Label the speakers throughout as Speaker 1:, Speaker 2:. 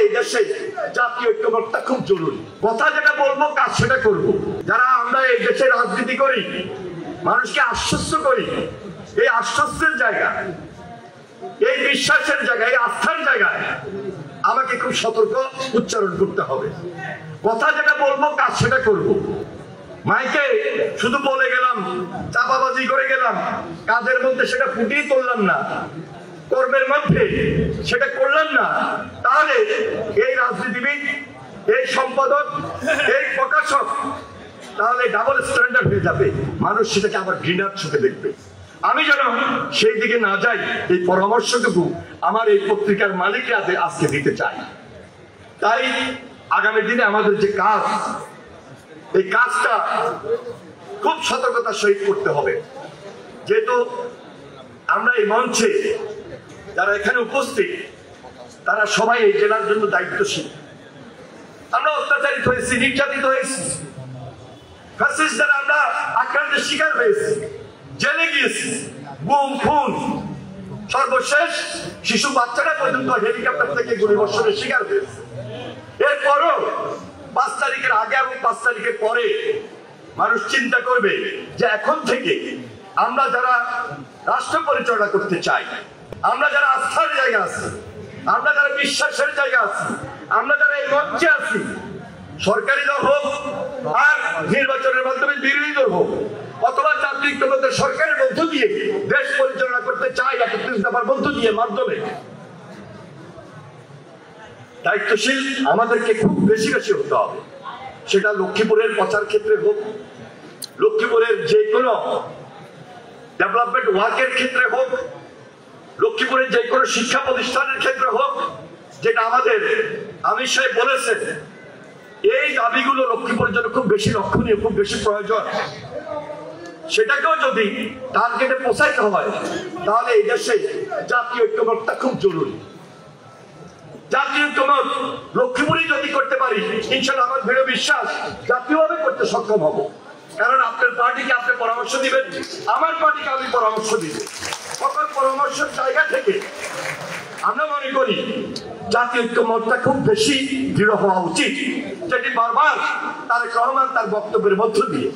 Speaker 1: এই দেশে জাতীয় ঐক্যমত্যটা খুব জরুরি। কথা যেটা বলবো কাজ সেটা করবো। যারা আমরা এই দেশে রাজনীতি করি, মানুষকে আশ্বস্ত করি, এই আশ্বস্তের জায়গা, এই বিশ্বাসের জায়গা, এই আস্থার জায়গায় আমাকে খুব সতর্ক উচ্চারণ করতে হবে। কথা যেটা বলবো কাজ সেটা করবো। মাইকে শুধু বলে গেলাম, চাপাবাজি করে গেলাম, কাজের মধ্যে সেটা ফুটিয়ে তুললাম না, কর্মের মধ্যে সেটা করলাম না, তাহলে এই রাজনীতিবিদ, এই সম্পাদক, এই প্রকাশক তাহলে ডাবল স্ট্যান্ডার্ড হয়ে যাবে। মানুষ সেটাকে আবার ঘৃণার চোখে দেখবে। আমি যেন সেই দিকে না যাই, এই পরামর্শটুকু আমার এই পত্রিকার মালিকরা আজকে দিতে চাই। তাই আগামী দিনে আমাদের যে কাজ, এই কাজটা খুব সতর্কতার সহিত করতে হবে। যেহেতু আমরা এই মঞ্চে যারা এখানে উপস্থিত, তারা সবাই এই জেলার জন্য দায়িত্বশীল। আমরা অত্যাচারিত হয়েছি, নির্যাতিত হয়েছি, ফ্যাসিস্ট দ্বারা আমরা আক্রান্তের শিকার হয়েছি, জেলে গিয়েছি, গুম খুন, সর্বশেষ শিশু বাচ্চারা পর্যন্ত হেলিকপ্টার থেকে গুলিবর্ষণের শিকার হয়েছে। এরপরও 5 তারিখের আগে এবং 5 তারিখের পরে মানুষ চিন্তা করবে যে এখন থেকে আমরা যারা রাষ্ট্র পরিচালনা করতে চাই, আমরা যারা আস্থার জায়গা আছি, আমরা যারা বিশ্বাসের জায়গা আছি, আমরা যারা এই মঞ্চে আছি, সরকারি দল হোক আর নির্বাচনের মাধ্যমে বিরোধী দল হোক, অথবা জাতীয় ঐক্যমত্যের সরকারের মধ্য দিয়ে দেশ পরিচালনা করতে চাই 31 দফার মধ্য দিয়ে মাধ্যমে, দায়িত্বশীল আমাদেরকে খুব বেশি বেশি হতে হবে। সেটা লক্ষ্মীপুরের প্রচার ক্ষেত্রে হোক, লক্ষ্মীপুরের যে কোনো ডেভেলপমেন্ট ওয়ার্কের ক্ষেত্রে হোক, লক্ষ্মীপুরের যে কোনো শিক্ষা প্রতিষ্ঠানের ক্ষেত্রে হোক, যেটা আমাদের আমির সাহেব বলেছেন, এই দাবিগুলো লক্ষ্মীপুরের জন্য খুব বেশি লক্ষণীয়, খুব বেশি প্রয়োজন। সেটাকেও যদি টার্গেটে পৌঁছাইতে হয়, তাহলে এই দেশে জাতীয় ঐক্যমত্যটা খুব জরুরি। জাতীয় ঐক্যমত লক্ষ্মীপুরে যদি করতে পারি, ইনশাআল্লাহ আমার দৃঢ় বিশ্বাস জাতীয়ভাবে করতে সক্ষম হব। কারণ আপনার পার্টিকে আপনি পরামর্শ দিবেন, আমার পার্টিকে আমি পরামর্শ দিব। সকল পরামর্শের জায়গা থেকে আমরা মনে করি জাতীয় ঐক্যমত্যটা খুব বেশি দৃঢ় হওয়া উচিত, যেটি বারবার তারেক রহমান তার বক্তব্যের মধ্য দিয়ে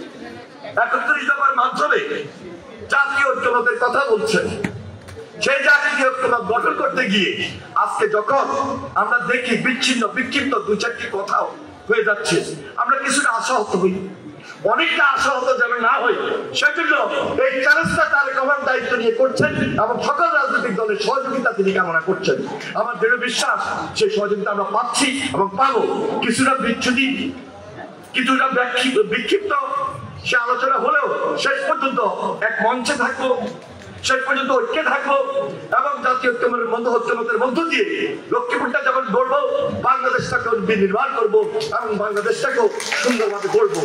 Speaker 1: 31 দফার মাধ্যমে জাতীয় ঐক্যমতের কথা বলছেন। সেই জাতীয় ঐক্যমত গঠন করতে গিয়ে আজকে যখন আমরা দেখি বিচ্ছিন্ন বিক্ষিপ্ত 2-4টি কথাও হয়ে যাচ্ছে, আমরা কিছুটা আশাহত হই, অনেকটা আশাহত যেন না হই। সেজন্য এই চ্যালেঞ্জটা তারেক রহমান দায়িত্ব নিয়ে করছেন এবং সকল রাজনৈতিক দলের সহযোগিতা তিনি কামনা করছেন। আমার দৃঢ় বিশ্বাস সেই সহযোগিতা আমরা পাচ্ছি এবং পাবো। কিছুটা বিচ্ছুতি, কিছুটা বিক্ষিপ্ত সে আলোচনা হলেও শেষ পর্যন্ত এক মঞ্চে থাকবো, শেষ পর্যন্ত ঐক্যে থাকবো এবং জাতীয় ঐক্যমতের মধ্য দিয়ে লক্ষ্মীপুরটা যেমন গড়বো, বাংলাদেশটাকেও বিনির্মাণ করবো এবং বাংলাদেশটাকেও সুন্দরভাবে গড়বো।